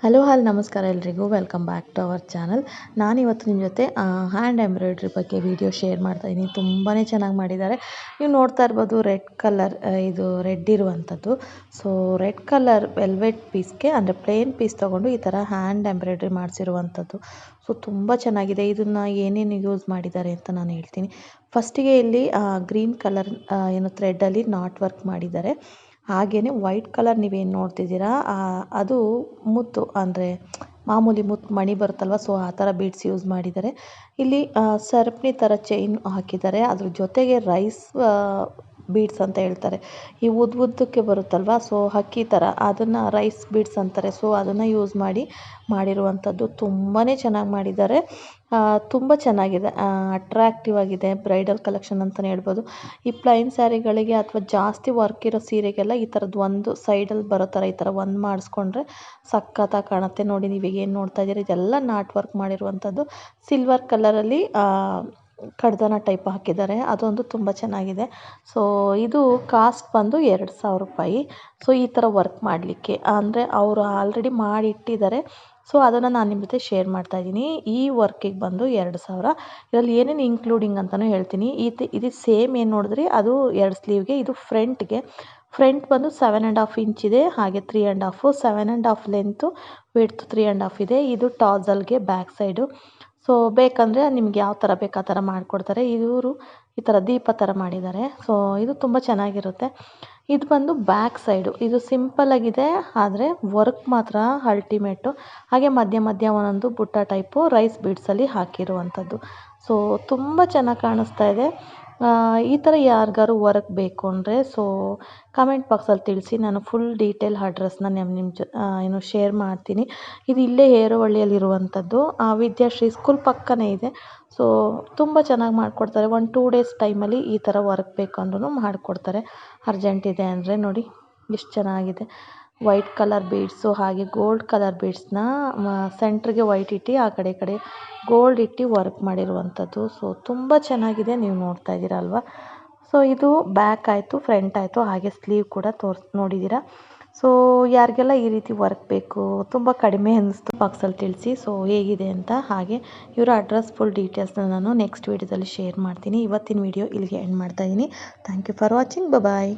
Hello ನಮಸ್ಕಾರ ಎಲ್ರಿಗೂ welcome back to our channel. ನಾನಿವತ್ತು ನಿಮ್ಮ ಜೊತೆ ಹ್ಯಾಂಡ್ ಎಂಬ್ರಾಯ್ಡ್ರಿ ಬಗ್ಗೆ ವಿಡಿಯೋ ಶೇರ್ ಮಾಡ್ತಾಯಿದ್ದೀನಿ. ತುಂಬಾ ಚೆನ್ನಾಗಿ ಮಾಡಿದ್ದಾರೆ. ನೀವು ನೋಡ್ತಾ ಇರ್ಬೋದು ರೆಡ್ ಕಲರ್, ಇದು ರೆಡ್ ಇರುವಂಥದ್ದು. ಸೊ ರೆಡ್ ಕಲರ್ ವೆಲ್ವೆಟ್ ಪೀಸ್ಗೆ ಅಂದರೆ ಪ್ಲೇನ್ ಪೀಸ್ ತೊಗೊಂಡು ಈ ಥರ ಹ್ಯಾಂಡ್ ಎಂಬ್ರಾಯ್ಡ್ರಿ ಮಾಡಿಸಿರುವಂಥದ್ದು. ಸೊ ತುಂಬ ಚೆನ್ನಾಗಿದೆ. ಇದನ್ನು ಏನೇನು ಯೂಸ್ ಮಾಡಿದ್ದಾರೆ ಅಂತ ನಾನು ಹೇಳ್ತೀನಿ. ಫಸ್ಟಿಗೆ ಇಲ್ಲಿ ಗ್ರೀನ್ ಕಲರ್ ಏನು ಥ್ರೆಡ್ಡಲ್ಲಿ ನಾಟ್ ವರ್ಕ್ ಮಾಡಿದ್ದಾರೆ. ಹಾಗೆಯೇ ವೈಟ್ ಕಲರ್ ನೀವೇನು ನೋಡ್ತಿದ್ದೀರಾ ಅದು ಮುತ್ತು ಅಂದರೆ ಮಾಮೂಲಿ ಮುತ್ತು ಮಣಿ ಬರುತ್ತಲ್ವ, ಸೊ ಆ ಥರ ಬೀಡ್ಸ್ ಯೂಸ್ ಮಾಡಿದ್ದಾರೆ. ಇಲ್ಲಿ ಸರಪಣಿ ಥರ ಚೈನ್ ಹಾಕಿದ್ದಾರೆ. ಅದ್ರ ಜೊತೆಗೆ ರೈಸ್ ಬೀಡ್ಸ್ ಅಂತ ಹೇಳ್ತಾರೆ. ಈ ಉದ್ದಕ್ಕೆ ಬರುತ್ತಲ್ವ, ಸೊ ಅಕ್ಕಿ ಥರ ಅದನ್ನು ರೈಸ್ ಬೀಡ್ಸ್ ಅಂತಾರೆ. ಸೊ ಅದನ್ನು ಯೂಸ್ ಮಾಡಿರುವಂಥದ್ದು ತುಂಬಾ ಚೆನ್ನಾಗಿ ಮಾಡಿದ್ದಾರೆ. ತುಂಬ ಚೆನ್ನಾಗಿದೆ, ಅಟ್ರಾಕ್ಟಿವ್ ಆಗಿದೆ. ಬ್ರೈಡಲ್ ಕಲೆಕ್ಷನ್ ಅಂತಲೇ ಹೇಳ್ಬೋದು. ಈ ಪ್ಲೈನ್ ಸ್ಯಾರಿಗಳಿಗೆ ಅಥವಾ ಜಾಸ್ತಿ ವರ್ಕ್ ಇರೋ ಸೀರೆಗೆಲ್ಲ ಈ ಥರದ್ದು ಒಂದು ಸೈಡಲ್ಲಿ ಬರೋ ಥರ ಈ ಥರ ಒಂದು ಮಾಡಿಸ್ಕೊಂಡ್ರೆ ಸಖತ್ತಾಗಿ ಕಾಣುತ್ತೆ. ನೋಡಿ, ನೀವು ಏನು ನೋಡ್ತಾ ಇದ್ದೀರಿ ಇದೆಲ್ಲ ನಾಟ್ ವರ್ಕ್ ಮಾಡಿರುವಂಥದ್ದು. ಸಿಲ್ವರ್ ಕಲರಲ್ಲಿ ಕಡ್ದಾನ ಟೈಪ್ ಹಾಕಿದ್ದಾರೆ, ಅದೊಂದು ತುಂಬ ಚೆನ್ನಾಗಿದೆ. ಸೊ ಇದು ಕಾಸ್ಟ್ ಬಂದು 2000 ರೂಪಾಯಿ. ಸೊ ಈ ಥರ ವರ್ಕ್ ಮಾಡಲಿಕ್ಕೆ ಅಂದರೆ ಅವರು ಆಲ್ರೆಡಿ ಮಾಡಿ ಇಟ್ಟಿದ್ದಾರೆ. ಸೊ ಅದನ್ನು ನಾನು ನಿಮ್ಮ ಜೊತೆ ಶೇರ್ ಮಾಡ್ತಾಯಿದ್ದೀನಿ. ಈ ವರ್ಕಿಗೆ ಬಂದು 2000. ಇದರಲ್ಲಿ ಏನೇನು ಇನ್ಕ್ಲೂಡಿಂಗ್ ಅಂತಲೂ ಹೇಳ್ತೀನಿ. ಇದು ಸೇಮ್ ಏನು ನೋಡಿದ್ರಿ ಅದು 2 ಸ್ಲೀವ್ಗೆ. ಇದು ಫ್ರಂಟ್ ಬಂದು 7.5 ಇಂಚ್ ಇದೆ, ಹಾಗೆ 3.5, 7.5 ಲೆಂತು, ವಿಡ್ತ್ 3.5 ಇದೆ. ಇದು ಟಾಸಲ್ಗೆ ಬ್ಯಾಕ್ ಸೈಡು. ಸೊ ಬೇಕಂದರೆ ನಿಮ್ಗೆ ಯಾವ ಥರ ಬೇಕು ಆ ಥರ ಮಾಡಿಕೊಡ್ತಾರೆ. ಇವರು ಈ ಥರ ದೀಪ ಥರ ಮಾಡಿದ್ದಾರೆ. ಸೊ ಇದು ತುಂಬ ಚೆನ್ನಾಗಿರುತ್ತೆ. ಇದು ಬಂದು ಬ್ಯಾಕ್ ಸೈಡು. ಇದು ಸಿಂಪಲ್ಲಾಗಿದೆ, ಆದರೆ ವರ್ಕ್ ಮಾತ್ರ ಅಲ್ಟಿಮೇಟು. ಹಾಗೆ ಮಧ್ಯ ಒಂದೊಂದು ಬುಟ್ಟ ಟೈಪು ರೈಸ್ ಬೀಡ್ಸಲ್ಲಿ ಹಾಕಿರುವಂಥದ್ದು. ಸೊ ತುಂಬ ಚೆನ್ನಾಗಿ ಕಾಣಿಸ್ತಾ ಇದೆ. ಈ ಥರ ಯಾರಿಗಾರು ವರ್ಕ್ ಬೇಕು ಅಂದರೆ ಸೊ ಕಮೆಂಟ್ ಬಾಕ್ಸಲ್ಲಿ ತಿಳಿಸಿ. ನಾನು ಫುಲ್ ಡೀಟೇಲ್ ಅಡ್ರೆಸ್ನ ನಿಮ್ಮ ಶೇರ್ ಮಾಡ್ತೀನಿ. ಇದು ಇಲ್ಲೇ ಹೇರುವಳ್ಳಿಯಲ್ಲಿರುವಂಥದ್ದು. ವಿದ್ಯಾಶ್ರೀ ಸ್ಕೂಲ್ ಪಕ್ಕನೇ ಇದೆ. ಸೊ ತುಂಬ ಚೆನ್ನಾಗಿ ಮಾಡಿಕೊಡ್ತಾರೆ. 1-2 ಡೇಸ್ ಟೈಮಲ್ಲಿ ಈ ಥರ ವರ್ಕ್ ಬೇಕು ಅಂದ್ರೂ ಮಾಡಿಕೊಡ್ತಾರೆ. ಅರ್ಜೆಂಟ್ ಇದೆ ಅಂದರೆ ನೋಡಿ ಎಷ್ಟು ಚೆನ್ನಾಗಿದೆ. ವೈಟ್ ಕಲರ್ ಬೀಡ್ಸು ಹಾಗೆ ಗೋಲ್ಡ್ ಕಲರ್ ಬೀಡ್ಸ್ನ ಸೆಂಟ್ರಿಗೆ ವೈಟ್ ಇಟ್ಟು ಆ ಕಡೆ ಗೋಲ್ಡ್ ಇಟ್ಟು ವರ್ಕ್ ಮಾಡಿರುವಂಥದ್ದು. ಸೊ ತುಂಬ ಚೆನ್ನಾಗಿದೆ, ನೀವು ನೋಡ್ತಾ ಇದ್ದೀರಾ ಅಲ್ವಾ. ಸೊ ಇದು ಬ್ಯಾಕ್ ಆಯಿತು, ಫ್ರಂಟ್ ಆಯಿತು, ಹಾಗೆ ಸ್ಲೀವ್ ಕೂಡ ನೋಡಿದ್ದೀರಾ. ಸೊ ಯಾರಿಗೆಲ್ಲ ಈ ರೀತಿ ವರ್ಕ್ ಬೇಕು, ತುಂಬ ಕಡಿಮೆ ಅನ್ನಿಸ್ತು ಬಾಕ್ಸಲ್ಲಿ ತಿಳಿಸಿ. ಸೊ ಹೇಗಿದೆ ಅಂತ, ಹಾಗೆ ಇವರ ಅಡ್ರೆಸ್ ಫುಲ್ ಡೀಟೇಲ್ಸ್ನ ನಾನು ನೆಕ್ಸ್ಟ್ ವೀಡಿಯೋದಲ್ಲಿ ಶೇರ್ ಮಾಡ್ತೀನಿ. ಇವತ್ತಿನ ವಿಡಿಯೋ ಇಲ್ಲಿಗೆ ಎಂಡ್ ಮಾಡ್ತಾಯಿದ್ದೀನಿ. Thank you for watching. Bye.